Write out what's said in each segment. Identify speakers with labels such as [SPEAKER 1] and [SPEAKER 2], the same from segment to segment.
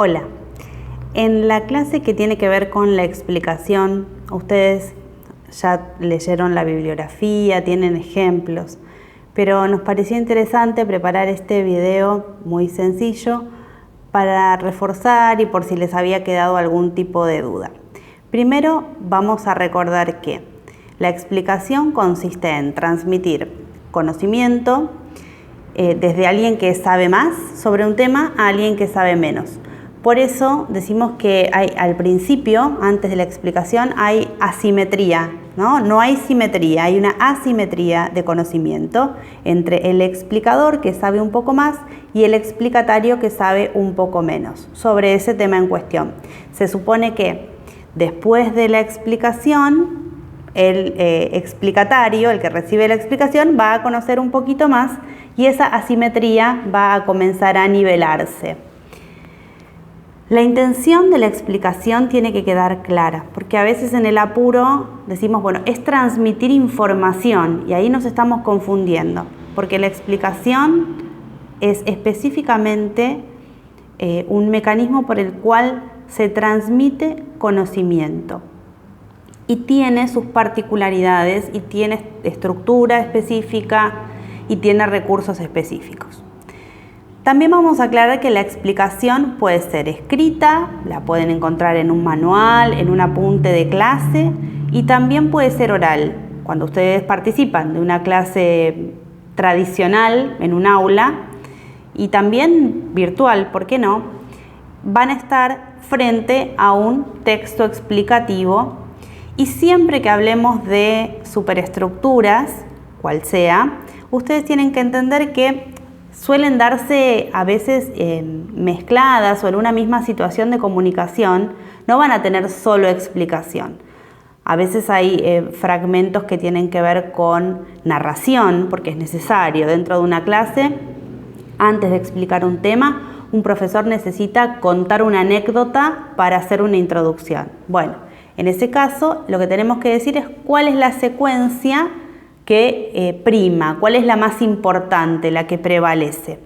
[SPEAKER 1] Hola, en la clase que tiene que ver con la explicación, ustedes ya leyeron la bibliografía, tienen ejemplos, pero nos pareció interesante preparar este video muy sencillo para reforzar y por si les había quedado algún tipo de duda. Primero vamos a recordar que la explicación consiste en transmitir conocimiento desde alguien que sabe más sobre un tema a alguien que sabe menos. Por eso decimos que al principio, antes de la explicación, hay asimetría, ¿no? No hay simetría, hay una asimetría de conocimiento entre el explicador que sabe un poco más y el explicatario que sabe un poco menos sobre ese tema en cuestión. Se supone que después de la explicación, el explicatario, el que recibe la explicación, va a conocer un poquito más y esa asimetría va a comenzar a nivelarse. La intención de la explicación tiene que quedar clara, porque a veces en el apuro decimos, bueno, es transmitir información y ahí nos estamos confundiendo, porque la explicación es específicamente un mecanismo por el cual se transmite conocimiento y tiene sus particularidades y tiene estructura específica y tiene recursos específicos. También vamos a aclarar que la explicación puede ser escrita, la pueden encontrar en un manual, en un apunte de clase y también puede ser oral. Cuando ustedes participan de una clase tradicional en un aula y también virtual, ¿por qué no? Van a estar frente a un texto explicativo y siempre que hablemos de superestructuras, cual sea, ustedes tienen que entender que suelen darse a veces mezcladas o en una misma situación de comunicación, no van a tener solo explicación. A veces hay fragmentos que tienen que ver con narración, porque es necesario. Dentro de una clase, antes de explicar un tema, un profesor necesita contar una anécdota para hacer una introducción. Bueno, en ese caso, lo que tenemos que decir es cuál es la secuencia que prima, cuál es la más importante, la que prevalece.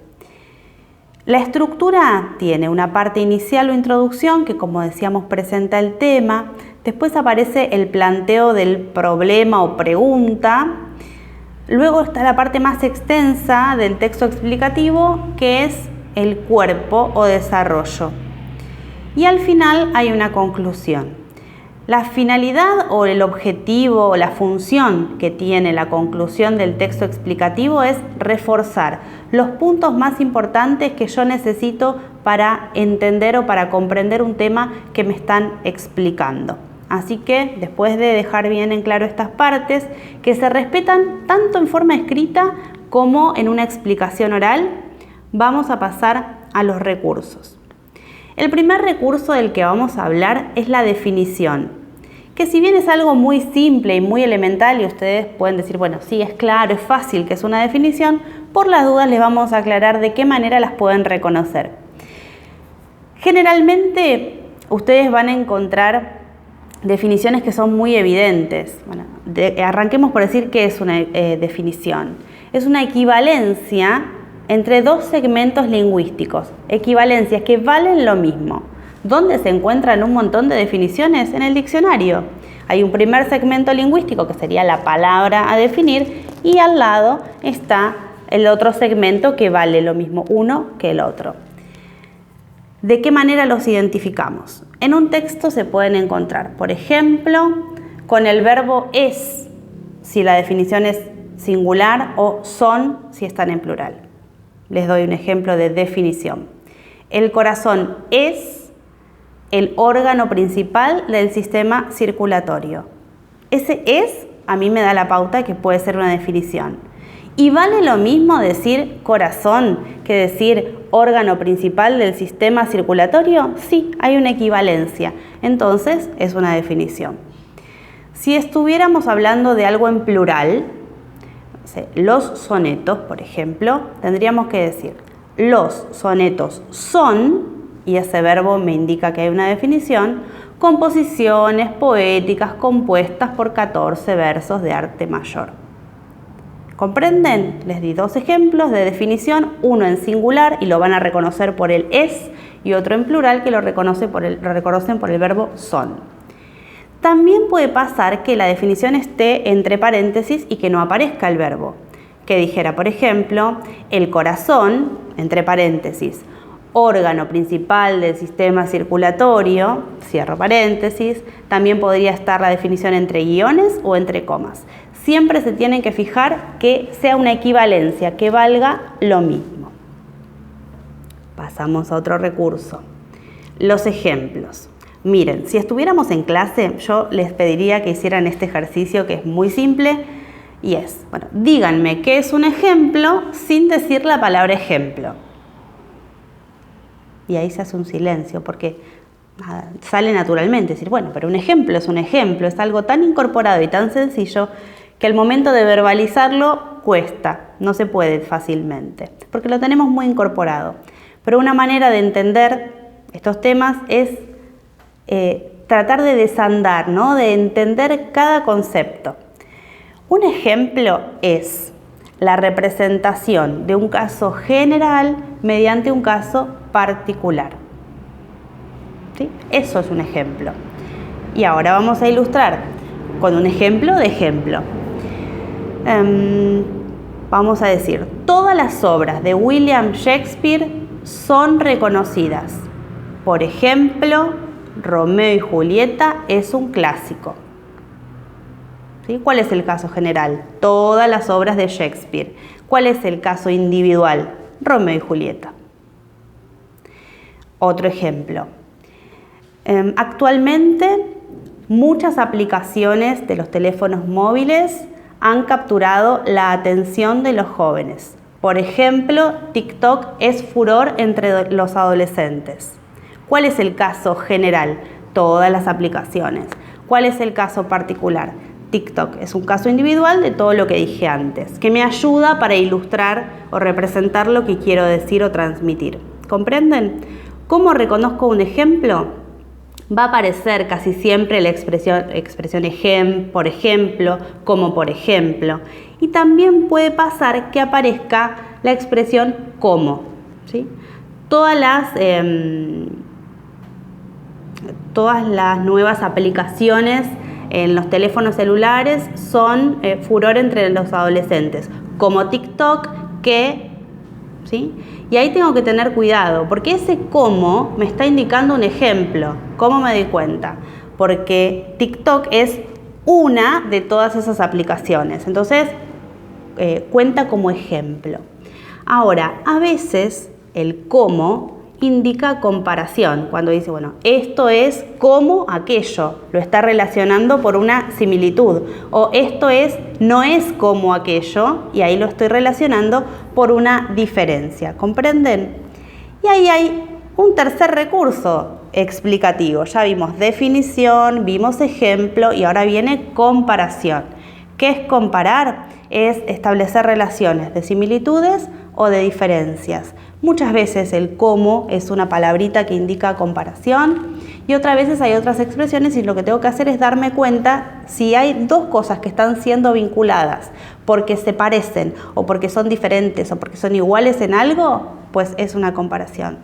[SPEAKER 1] La estructura tiene una parte inicial o introducción que, como decíamos, presenta el tema. Después aparece el planteo del problema o pregunta. Luego está la parte más extensa del texto explicativo, que es el cuerpo o desarrollo. Y al final hay una conclusión. La finalidad o el objetivo o la función que tiene la conclusión del texto explicativo es reforzar los puntos más importantes que yo necesito para entender o para comprender un tema que me están explicando. Así que después de dejar bien en claro estas partes, que se respetan tanto en forma escrita como en una explicación oral, vamos a pasar a los recursos. El primer recurso del que vamos a hablar es la definición, que si bien es algo muy simple y muy elemental y ustedes pueden decir, bueno, sí, es claro, es fácil que es una definición, por las dudas les vamos a aclarar de qué manera las pueden reconocer. Generalmente ustedes van a encontrar definiciones que son muy evidentes. Bueno, arranquemos por decir qué es una definición. Es una equivalencia entre dos segmentos lingüísticos, equivalencias que valen lo mismo. ¿Dónde se encuentran un montón de definiciones? En el diccionario. Hay un primer segmento lingüístico que sería la palabra a definir y al lado está el otro segmento que vale lo mismo uno que el otro. ¿De qué manera los identificamos? En un texto se pueden encontrar, por ejemplo, con el verbo es, si la definición es singular, o son, si están en plural. Les doy un ejemplo de definición. El corazón es el órgano principal del sistema circulatorio. Ese es, a mí me da la pauta que puede ser una definición. ¿Y vale lo mismo decir corazón que decir órgano principal del sistema circulatorio? Sí, hay una equivalencia. Entonces, es una definición. Si estuviéramos hablando de algo en plural, los sonetos, por ejemplo, tendríamos que decir los sonetos son, y ese verbo me indica que hay una definición, composiciones poéticas compuestas por 14 versos de arte mayor. ¿Comprenden? Les di dos ejemplos de definición, uno en singular y lo van a reconocer por el es y otro en plural que lo reconocen por el verbo son. También puede pasar que la definición esté entre paréntesis y que no aparezca el verbo. Que dijera, por ejemplo, el corazón, entre paréntesis, órgano principal del sistema circulatorio, cierro paréntesis. También podría estar la definición entre guiones o entre comas. Siempre se tienen que fijar que sea una equivalencia, que valga lo mismo. Pasamos a otro recurso. Los ejemplos. Miren, si estuviéramos en clase, yo les pediría que hicieran este ejercicio que es muy simple y es, bueno, díganme qué es un ejemplo sin decir la palabra ejemplo. Y ahí se hace un silencio porque sale naturalmente decir, bueno, pero un ejemplo, es algo tan incorporado y tan sencillo que al momento de verbalizarlo cuesta, no se puede fácilmente, porque lo tenemos muy incorporado. Pero una manera de entender estos temas es tratar de desandar, ¿no? De entender cada concepto. Un ejemplo es la representación de un caso general mediante un caso particular. ¿Sí? Eso es un ejemplo. Y ahora vamos a ilustrar con un ejemplo de ejemplo. Vamos a decir, todas las obras de William Shakespeare son reconocidas. Por ejemplo, Romeo y Julieta es un clásico. ¿Sí? ¿Cuál es el caso general? Todas las obras de Shakespeare. ¿Cuál es el caso individual? Romeo y Julieta. Otro ejemplo. Actualmente muchas aplicaciones de los teléfonos móviles han capturado la atención de los jóvenes. Por ejemplo, TikTok es furor entre los adolescentes. ¿Cuál es el caso general? Todas las aplicaciones. ¿Cuál es el caso particular? TikTok es un caso individual de todo lo que dije antes, que me ayuda para ilustrar o representar lo que quiero decir o transmitir. ¿Comprenden? ¿Cómo reconozco un ejemplo? Va a aparecer casi siempre la expresión por ejemplo, como por ejemplo. Y también puede pasar que aparezca la expresión como. ¿Sí? Todas las nuevas aplicaciones en los teléfonos celulares son furor entre los adolescentes, como TikTok, ¿sí? Y ahí tengo que tener cuidado, porque ese cómo me está indicando un ejemplo. ¿Cómo me doy cuenta? Porque TikTok es una de todas esas aplicaciones, entonces cuenta como ejemplo. Ahora, a veces el cómo indica comparación, cuando dice, bueno, esto es como aquello, lo está relacionando por una similitud, o esto no es como aquello, y ahí lo estoy relacionando por una diferencia, ¿comprenden? Y ahí hay un tercer recurso explicativo, ya vimos definición, vimos ejemplo, y ahora viene comparación. ¿Qué es comparar? Es establecer relaciones de similitudes o de diferencias. Muchas veces el cómo es una palabrita que indica comparación y otras veces hay otras expresiones y lo que tengo que hacer es darme cuenta si hay dos cosas que están siendo vinculadas porque se parecen o porque son diferentes o porque son iguales en algo, pues es una comparación.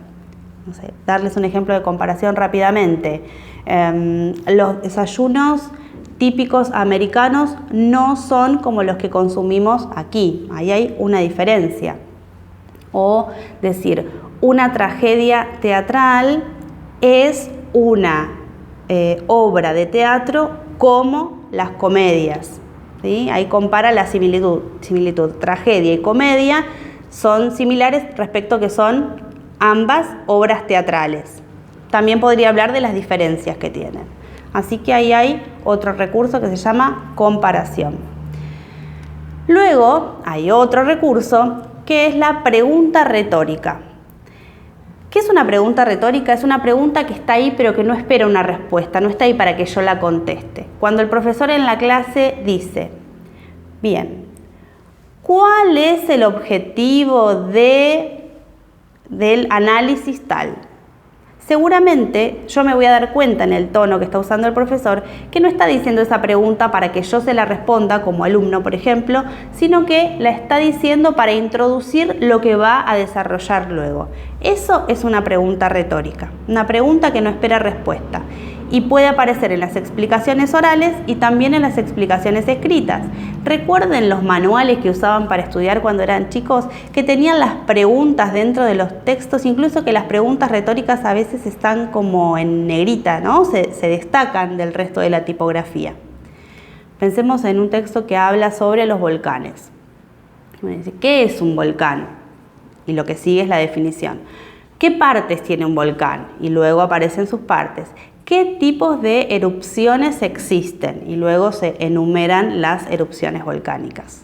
[SPEAKER 1] No sé, darles un ejemplo de comparación rápidamente. Los desayunos típicos americanos no son como los que consumimos aquí, ahí hay una diferencia. O decir, una tragedia teatral es una obra de teatro como las comedias. ¿Sí? Ahí compara la similitud. Tragedia y comedia son similares respecto a que son ambas obras teatrales. También podría hablar de las diferencias que tienen. Así que ahí hay otro recurso que se llama comparación. Luego hay otro recurso que es la pregunta retórica. ¿Qué es una pregunta retórica? Es una pregunta que está ahí pero que no espera una respuesta, no está ahí para que yo la conteste. Cuando el profesor en la clase dice, bien, ¿cuál es el objetivo del análisis tal? seguramente yo me voy a dar cuenta en el tono que está usando el profesor que no está diciendo esa pregunta para que yo se la responda como alumno, por ejemplo, sino que la está diciendo para introducir lo que va a desarrollar luego. Eso es una pregunta retórica, una pregunta que no espera respuesta y puede aparecer en las explicaciones orales y también en las explicaciones escritas. Recuerden los manuales que usaban para estudiar cuando eran chicos, que tenían las preguntas dentro de los textos, incluso que las preguntas retóricas a veces están como en negrita, ¿no? Se destacan del resto de la tipografía. Pensemos en un texto que habla sobre los volcanes. ¿Qué es un volcán? Y lo que sigue es la definición. ¿Qué partes tiene un volcán? Y luego aparecen sus partes. ¿Qué tipos de erupciones existen? Y luego se enumeran las erupciones volcánicas.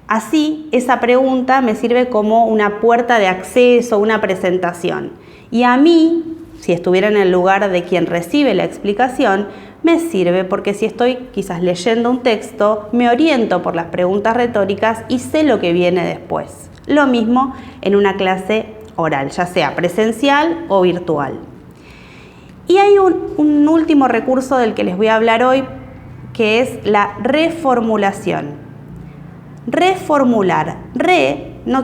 [SPEAKER 1] Así, esa pregunta me sirve como una puerta de acceso, una presentación. Y a mí, si estuviera en el lugar de quien recibe la explicación, me sirve porque si estoy quizás leyendo un texto, me oriento por las preguntas retóricas y sé lo que viene después. Lo mismo en una clase oral, ya sea presencial o virtual. Y hay un último recurso del que les voy a hablar hoy, que es la reformulación. Reformular.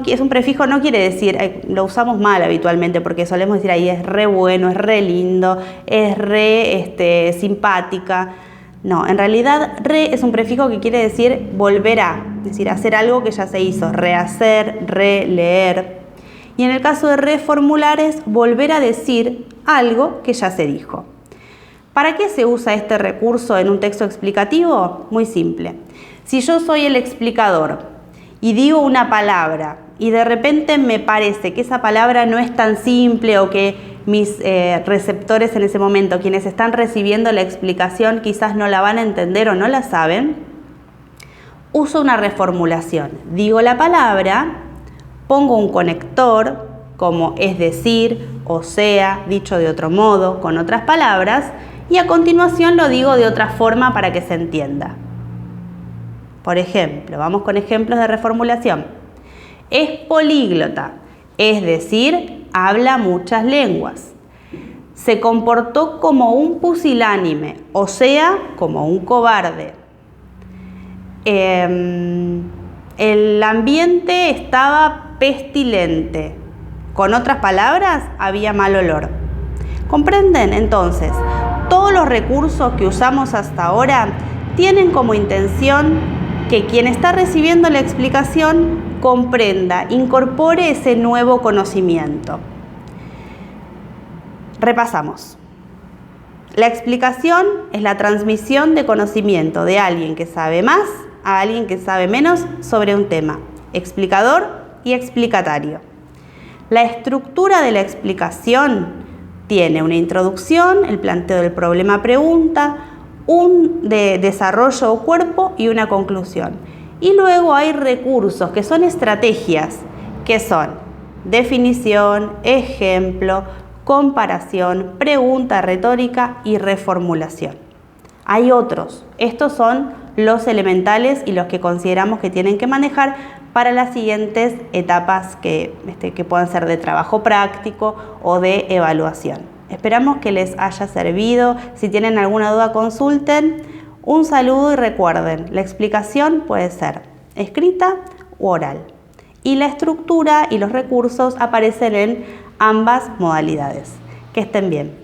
[SPEAKER 1] Es un prefijo, no quiere decir, lo usamos mal habitualmente porque solemos decir ahí es re bueno, es re lindo, es re simpática. No, en realidad re es un prefijo que quiere decir volver a, es decir, hacer algo que ya se hizo, rehacer, releer. Y en el caso de reformular es volver a decir algo que ya se dijo. ¿Para qué se usa este recurso en un texto explicativo? Muy simple. Si yo soy el explicador y digo una palabra y de repente me parece que esa palabra no es tan simple o que mis receptores en ese momento, quienes están recibiendo la explicación, quizás no la van a entender o no la saben, uso una reformulación. Digo la palabra, pongo un conector, como es decir, o sea, dicho de otro modo, con otras palabras, y a continuación lo digo de otra forma para que se entienda. Por ejemplo, vamos con ejemplos de reformulación. Es políglota, es decir, habla muchas lenguas. Se comportó como un pusilánime, o sea, como un cobarde. El ambiente estaba pestilente. Con otras palabras, había mal olor. ¿Comprenden? Entonces, todos los recursos que usamos hasta ahora tienen como intención que quien está recibiendo la explicación comprenda, incorpore ese nuevo conocimiento. Repasamos. La explicación es la transmisión de conocimiento de alguien que sabe más a alguien que sabe menos sobre un tema. Explicador y explicatario. La estructura de la explicación tiene una introducción, el planteo del problema-pregunta, un desarrollo o cuerpo y una conclusión. Y luego hay recursos que son estrategias, que son definición, ejemplo, comparación, pregunta retórica y reformulación. Hay otros. Estos son los elementales y los que consideramos que tienen que manejar para las siguientes etapas que puedan ser de trabajo práctico o de evaluación. Esperamos que les haya servido. Si tienen alguna duda, consulten. Un saludo y recuerden, la explicación puede ser escrita u oral. Y la estructura y los recursos aparecen en ambas modalidades. Que estén bien.